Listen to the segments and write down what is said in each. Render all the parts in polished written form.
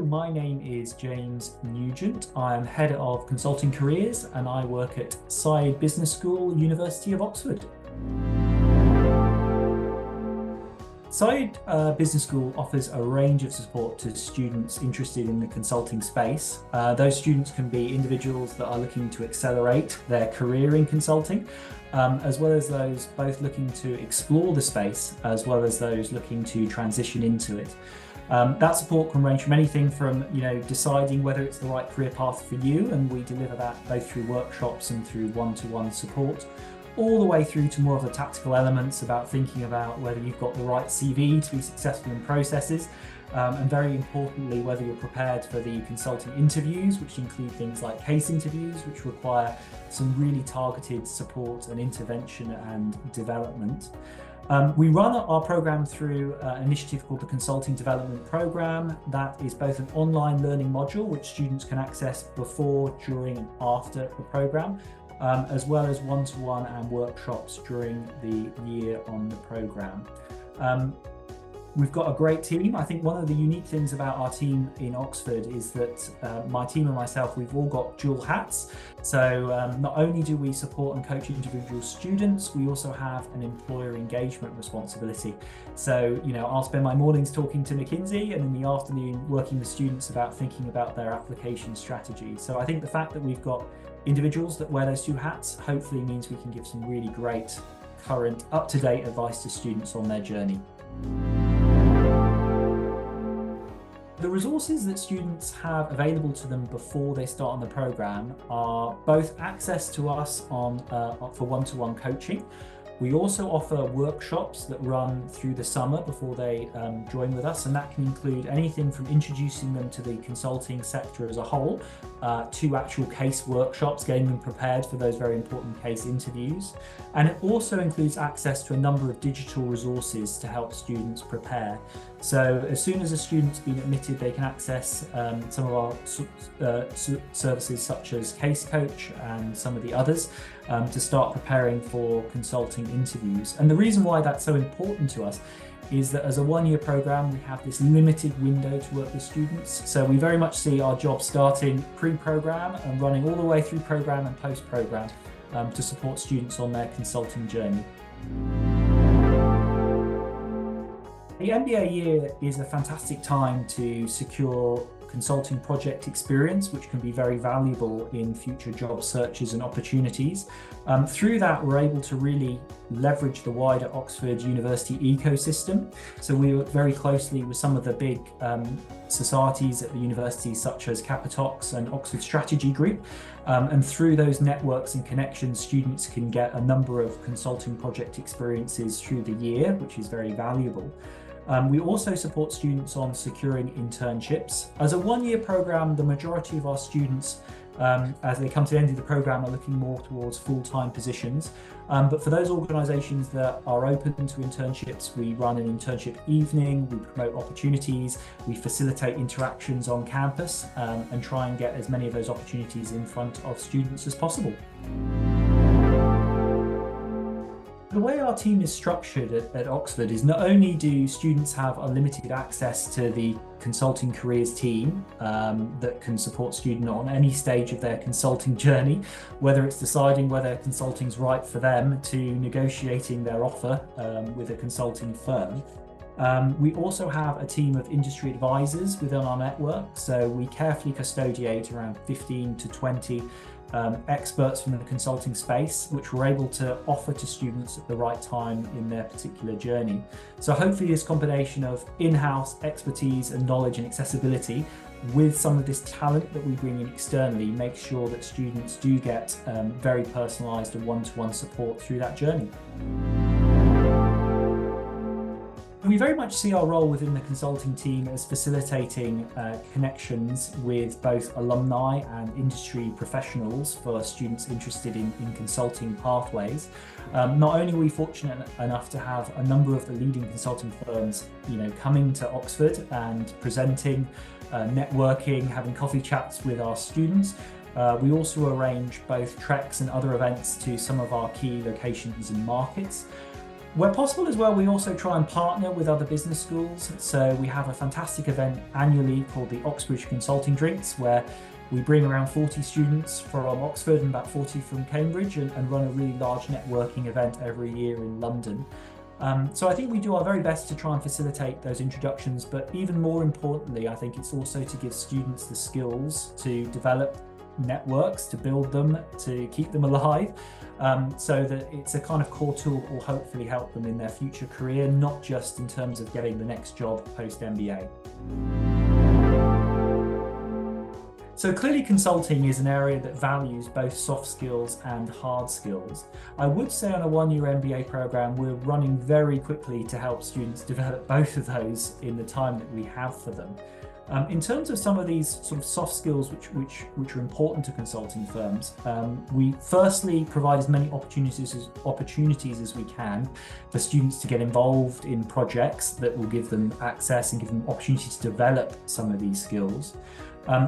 my name is James Nugent. I am Head of Consulting Careers and I work at Saïd Business School, University of Oxford. Saïd Business School offers a range of support to students interested in the consulting space. Those students can be individuals that are looking to accelerate their career in consulting, as well as those both looking to explore the space, as well as those looking to transition into it. That support can range from anything from, deciding whether it's the right career path for you, and we deliver that both through workshops and through one-to-one support, all the way through to more of the tactical elements about thinking about whether you've got the right CV to be successful in processes, and very importantly, whether you're prepared for the consulting interviews, which include things like case interviews, which require some really targeted support and intervention and development. We run our program through an initiative called the Consulting Development Program. That is both an online learning module, which students can access before, during, and after the program, as well as one-to-one and workshops during the year on the program. We've got a great team. I think one of the unique things about our team in Oxford is that my team and myself, we've all got dual hats. So not only do we support and coach individual students, we also have an employer engagement responsibility. So, I'll spend my mornings talking to McKinsey and in the afternoon working with students about thinking about their application strategy. So I think the fact that we've got individuals that wear those two hats hopefully means we can give some really great, current, up-to-date advice to students on their journey. The resources that students have available to them before they start on the program are both access to us for one-to-one coaching. We also offer workshops that run through the summer before they join with us, and that can include anything from introducing them to the consulting sector as a whole, to actual case workshops, getting them prepared for those very important case interviews. And it also includes access to a number of digital resources to help students prepare. So as soon as a student's been admitted, they can access some of our services such as Case Coach and some of the others to start preparing for consulting interviews. And the reason why that's so important to us is that as a one-year program, we have this limited window to work with students. So we very much see our job starting pre-program and running all the way through program and post-program to support students on their consulting journey. The MBA year is a fantastic time to secure consulting project experience, which can be very valuable in future job searches and opportunities. Through that, we're able to really leverage the wider Oxford University ecosystem. So we work very closely with some of the big societies at the university, such as Capitox and Oxford Strategy Group. And through those networks and connections, students can get a number of consulting project experiences through the year, which is very valuable. We also support students on securing internships. As a one-year program, the majority of our students, as they come to the end of the program, are looking more towards full-time positions. But for those organisations that are open to internships, we run an internship evening, we promote opportunities, we facilitate interactions on campus, and try and get as many of those opportunities in front of students as possible. The way our team is structured at Oxford is not only do students have unlimited access to the consulting careers team that can support students on any stage of their consulting journey, whether it's deciding whether consulting's right for them to negotiating their offer with a consulting firm. We also have a team of industry advisors within our network, so we carefully custodiate around 15 to 20 experts from the consulting space, which we're able to offer to students at the right time in their particular journey. So hopefully this combination of in-house expertise and knowledge and accessibility with some of this talent that we bring in externally makes sure that students do get very personalised and one-to-one support through that journey. We very much see our role within the consulting team as facilitating connections with both alumni and industry professionals for students interested in consulting pathways. Not only are we fortunate enough to have a number of the leading consulting firms, coming to Oxford and presenting, networking, having coffee chats with our students, we also arrange both treks and other events to some of our key locations and markets. Where possible as well, we also try and partner with other business schools. So we have a fantastic event annually called the Oxford Consulting Drinks, where we bring around 40 students from Oxford and about 40 from Cambridge and run a really large networking event every year in London. So I think we do our very best to try and facilitate those introductions, but even more importantly, I think it's also to give students the skills to develop networks, to build them, to keep them alive, so that it's a kind of core tool that will hopefully help them in their future career, not just in terms of getting the next job post-MBA. So clearly consulting is an area that values both soft skills and hard skills. I would say on a one-year MBA program, we're running very quickly to help students develop both of those in the time that we have for them. In terms of some of these sort of soft skills which are important to consulting firms, we firstly provide as many opportunities as we can for students to get involved in projects that will give them access and give them opportunity to develop some of these skills.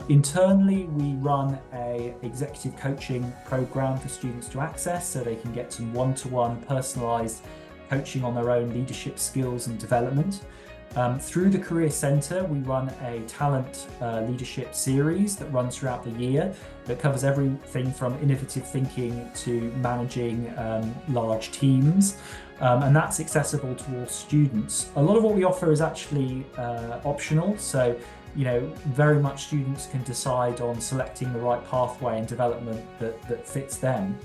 Internally, we run an executive coaching program for students to access so they can get some one-to-one personalised coaching on their own leadership skills and development. Through the Career Centre, we run a talent leadership series that runs throughout the year that covers everything from innovative thinking to managing large teams. And that's accessible to all students. A lot of what we offer is actually optional, so very much students can decide on selecting the right pathway and development that fits them.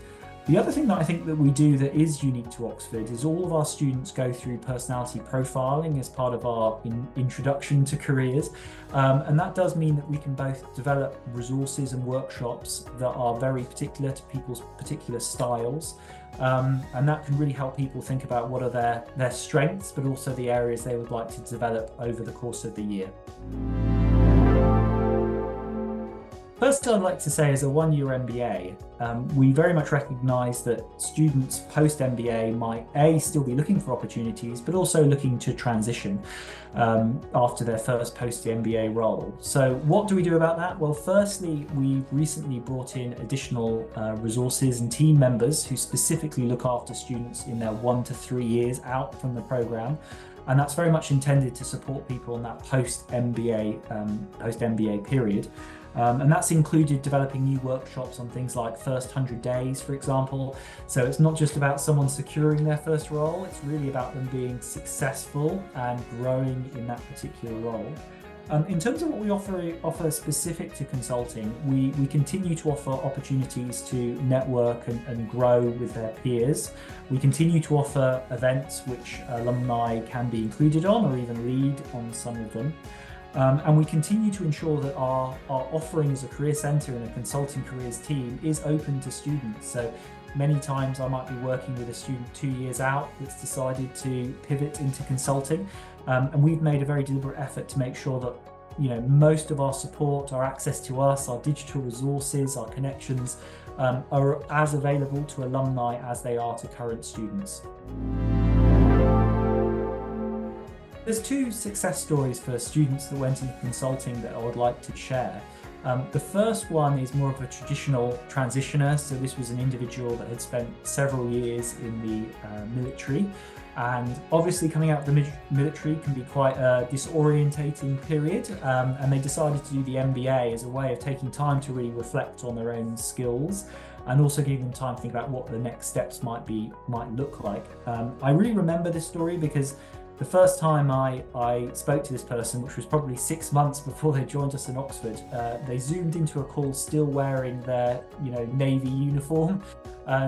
The other thing that I think that we do that is unique to Oxford is all of our students go through personality profiling as part of our introduction to careers. And that does mean that we can both develop resources and workshops that are very particular to people's particular styles. And that can really help people think about what are their strengths, but also the areas they would like to develop over the course of the year. First, I'd like to say as a one-year MBA, we very much recognise that students post-MBA might still be looking for opportunities, but also looking to transition after their first post-MBA role. So what do we do about that? Well, firstly, we've recently brought in additional resources and team members who specifically look after students in their 1 to 3 years out from the programme. And that's very much intended to support people in that post-MBA period. And that's included developing new workshops on things like first 100 days, for example. So it's not just about someone securing their first role, it's really about them being successful and growing in that particular role. In terms of what we offer specific to consulting, we continue to offer opportunities to network and grow with their peers. We continue to offer events which alumni can be included on or even lead on some of them. And we continue to ensure that our offering as a career centre and a consulting careers team is open to students. So many times I might be working with a student 2 years out that's decided to pivot into consulting. And we've made a very deliberate effort to make sure that most of our support, our access to us, our digital resources, our connections are as available to alumni as they are to current students. There's 2 success stories for students that went into consulting that I would like to share. The first one is more of a traditional transitioner. So this was an individual that had spent several years in the military. And obviously coming out of the military can be quite a disorientating period. And they decided to do the MBA as a way of taking time to really reflect on their own skills and also giving them time to think about what the next steps might look like. I really remember this story because the first time I spoke to this person, which was probably 6 months before they joined us in Oxford, they zoomed into a call still wearing their Navy uniform.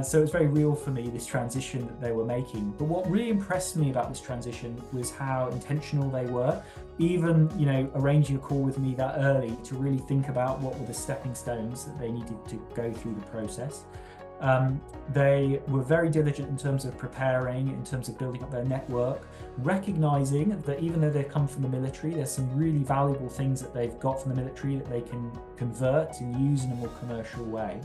So it was very real for me, this transition that they were making. But what really impressed me about this transition was how intentional they were, even arranging a call with me that early to really think about what were the stepping stones that they needed to go through the process. They were very diligent in terms of preparing, in terms of building up their network, recognizing that even though they've come from the military, there's some really valuable things that they've got from the military that they can convert and use in a more commercial way.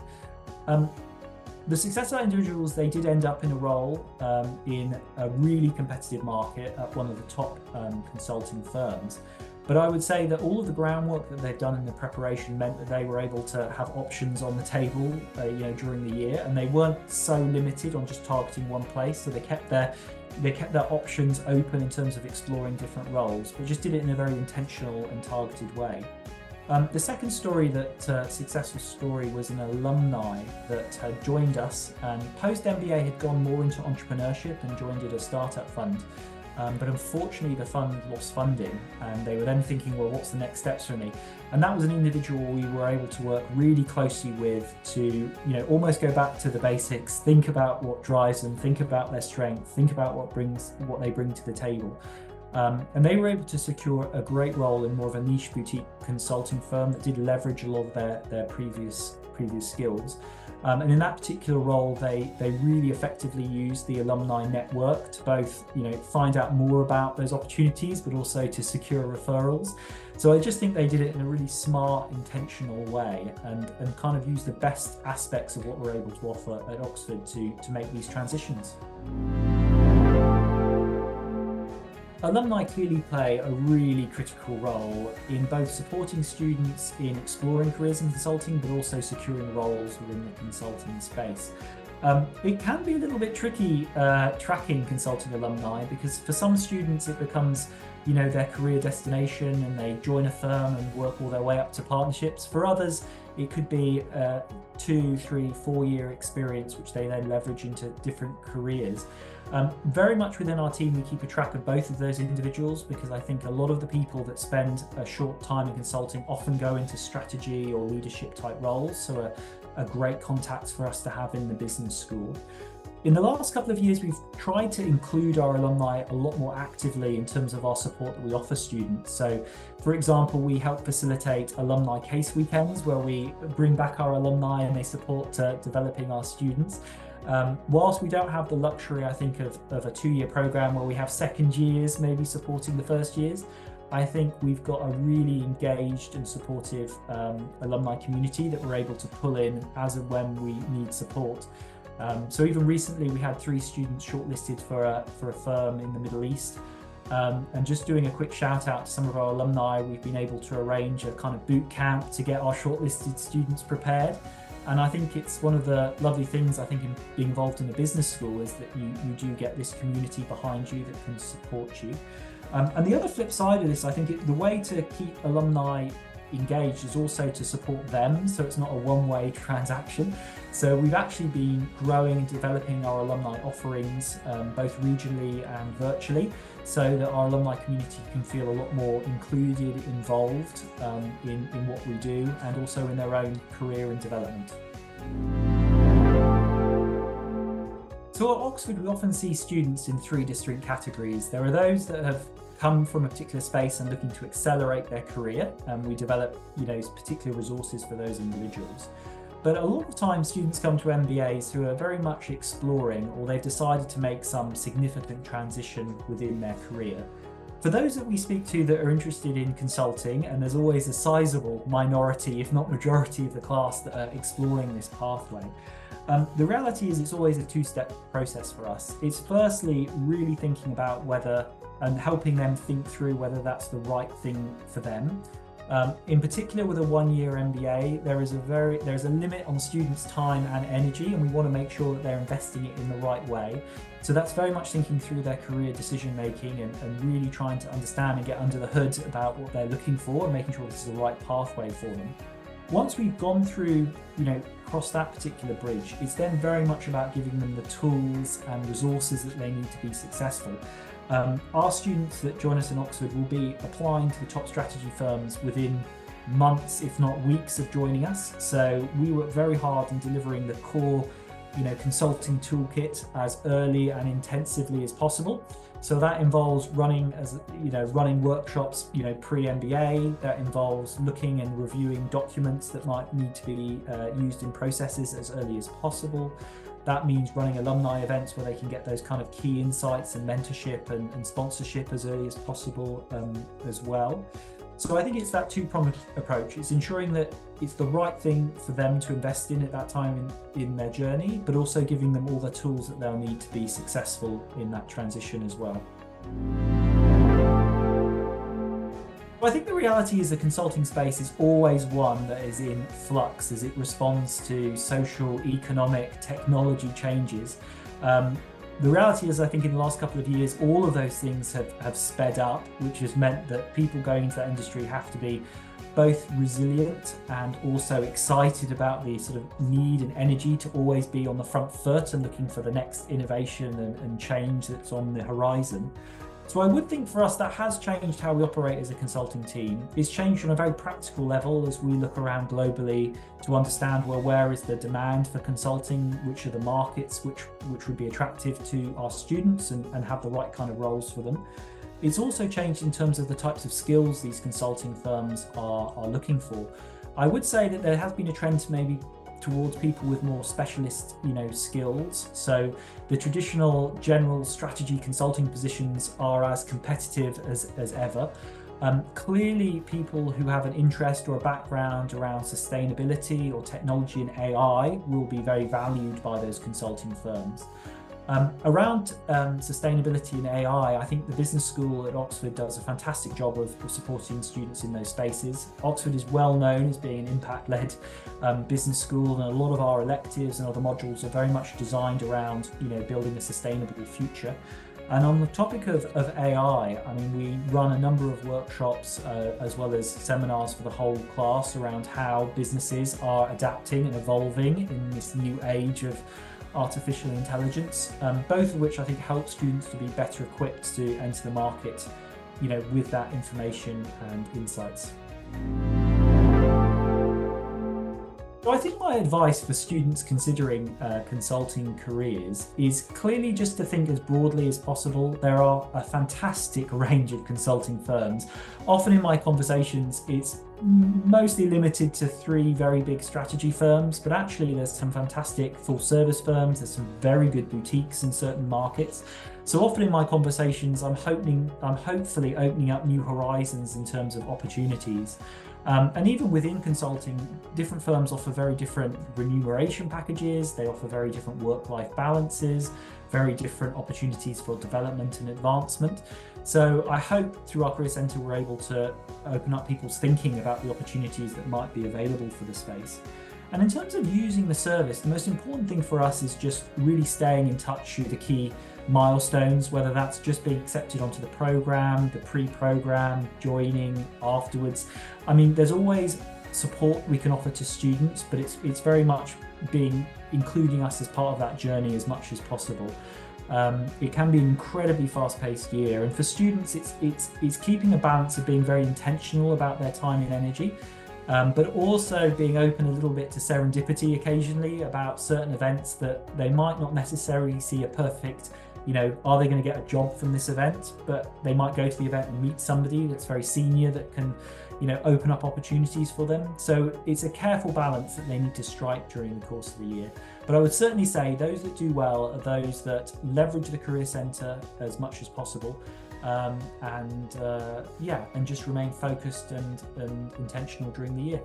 The successful individuals, they did end up in a role in a really competitive market at one of the top consulting firms. But I would say that all of the groundwork that they've done in the preparation meant that they were able to have options on the table, during the year, and they weren't so limited on just targeting one place. So they kept their options open in terms of exploring different roles, but just did it in a very intentional and targeted way. The second story, successful story, was an alumni that had joined us and post MBA had gone more into entrepreneurship and joined at a startup fund. But unfortunately the fund lost funding, and they were then thinking, well, what's the next steps for me? And that was an individual we were able to work really closely with to, almost go back to the basics, think about what drives them, think about their strength, think about what they bring to the table. And they were able to secure a great role in more of a niche boutique consulting firm that did leverage a lot of their previous skills. And in that particular role, they really effectively used the alumni network to both, find out more about those opportunities, but also to secure referrals. So I just think they did it in a really smart, intentional way, and kind of used the best aspects of what we're able to offer at Oxford to make these transitions. Alumni clearly play a really critical role in both supporting students in exploring careers in consulting, but also securing roles within the consulting space. It can be a little bit tricky tracking consulting alumni, because for some students it becomes their career destination and they join a firm and work all their way up to partnerships. For others, it could be 2, 3, 4 year experience, which they then leverage into different careers. Very much within our team, we keep a track of both of those individuals, because I think a lot of the people that spend a short time in consulting often go into strategy or leadership type roles, so a great contact for us to have in the business school. In the last couple of years, we've tried to include our alumni a lot more actively in terms of our support that we offer students. So, for example, we help facilitate alumni case weekends where we bring back our alumni and they support developing our students. Whilst we don't have the luxury, I think, of a 2-year program where we have second years maybe supporting the first years, I think we've got a really engaged and supportive alumni community that we're able to pull in as and when we need support. So even recently we had 3 students shortlisted for a firm in the Middle East. And just doing a quick shout out to some of our alumni, we've been able to arrange a kind of boot camp to get our shortlisted students prepared. And I think it's one of the lovely things, I think, in being involved in a business school, is that you do get this community behind you that can support you. And the other flip side of this, I think the way to keep alumni engaged is also to support them, so it's not a one-way transaction. So we've actually been growing and developing our alumni offerings, both regionally and virtually, so that our alumni community can feel a lot more included, involved in what we do, and also in their own career and development. So at Oxford, we often see students in 3 distinct categories. There are those that have come from a particular space and looking to accelerate their career, and we develop particular resources for those individuals. But a lot of times students come to MBAs who are very much exploring, or they've decided to make some significant transition within their career. For those that we speak to that are interested in consulting, and there's always a sizable minority, if not majority, of the class that are exploring this pathway, the reality is it's always a 2-step process for us. It's firstly really thinking about whether, and helping them think through whether that's the right thing for them. In particular, with a 1-year MBA, there's a limit on students' time and energy, and we want to make sure that they're investing it in the right way. So that's very much thinking through their career decision making and really trying to understand and get under the hood about what they're looking for and making sure this is the right pathway for them. Once we've gone through, across that particular bridge, it's then very much about giving them the tools and resources that they need to be successful. Our students that join us in Oxford will be applying to the top strategy firms within months, if not weeks, of joining us. So we work very hard in delivering the core, consulting toolkit as early and intensively as possible. So that involves running workshops, pre-MBA. That involves looking and reviewing documents that might need to be used in processes as early as possible. That means running alumni events where they can get those kind of key insights and mentorship and sponsorship as early as possible as well. So I think it's that 2-pronged approach. It's ensuring that it's the right thing for them to invest in at that time in their journey, but also giving them all the tools that they'll need to be successful in that transition as well. Well, I think the reality is the consulting space is always one that is in flux as it responds to social, economic, technology changes. The reality is, I think in the last couple of years, all of those things have sped up, which has meant that people going into that industry have to be both resilient and also excited about the sort of need and energy to always be on the front foot and looking for the next innovation and change that's on the horizon. So I would think for us that has changed how we operate as a consulting team. It's changed on a very practical level as we look around globally to understand, well, where is the demand for consulting, which are the markets which would be attractive to our students and have the right kind of roles for them. It's also changed in terms of the types of skills these consulting firms are looking for. I would say that there has been a trend to maybe towards people with more specialist, skills. So the traditional general strategy consulting positions are as competitive as ever. Clearly, people who have an interest or a background around sustainability or technology and AI will be very valued by those consulting firms. Around sustainability and AI, I think the business school at Oxford does a fantastic job of supporting students in those spaces. Oxford is well known as being an impact-led business school, and a lot of our electives and other modules are very much designed around, building a sustainable future. And on the topic of AI, I mean, we run a number of workshops as well as seminars for the whole class around how businesses are adapting and evolving in this new age of artificial intelligence, both of which I think help students to be better equipped to enter the market, with that information and insights. So I think my advice for students considering consulting careers is clearly just to think as broadly as possible. There are a fantastic range of consulting firms. Often in my conversations, it's mostly limited to 3 very big strategy firms, but actually there's some fantastic full service firms, there's some very good boutiques in certain markets. So often in my conversations, I'm hopefully opening up new horizons in terms of opportunities. And even within consulting, different firms offer very different remuneration packages, they offer very different work-life balances, very different opportunities for development and advancement. So I hope through our Career Centre we're able to open up people's thinking about the opportunities that might be available for the space. And in terms of using the service, the most important thing for us is just really staying in touch with the key milestones, whether that's just being accepted onto the program, the pre-program, joining afterwards. I mean, there's always support we can offer to students, but it's very much including us as part of that journey as much as possible. It can be an incredibly fast-paced year, and for students it's keeping a balance of being very intentional about their time and energy, but also being open a little bit to serendipity occasionally about certain events that they might not necessarily see a perfect, are they going to get a job from this event, but they might go to the event and meet somebody that's very senior that can open up opportunities for them. So it's a careful balance that they need to strike during the course of the year. But I would certainly say those that do well are those that leverage the Career Centre as much as possible, and just remain focused and intentional during the year.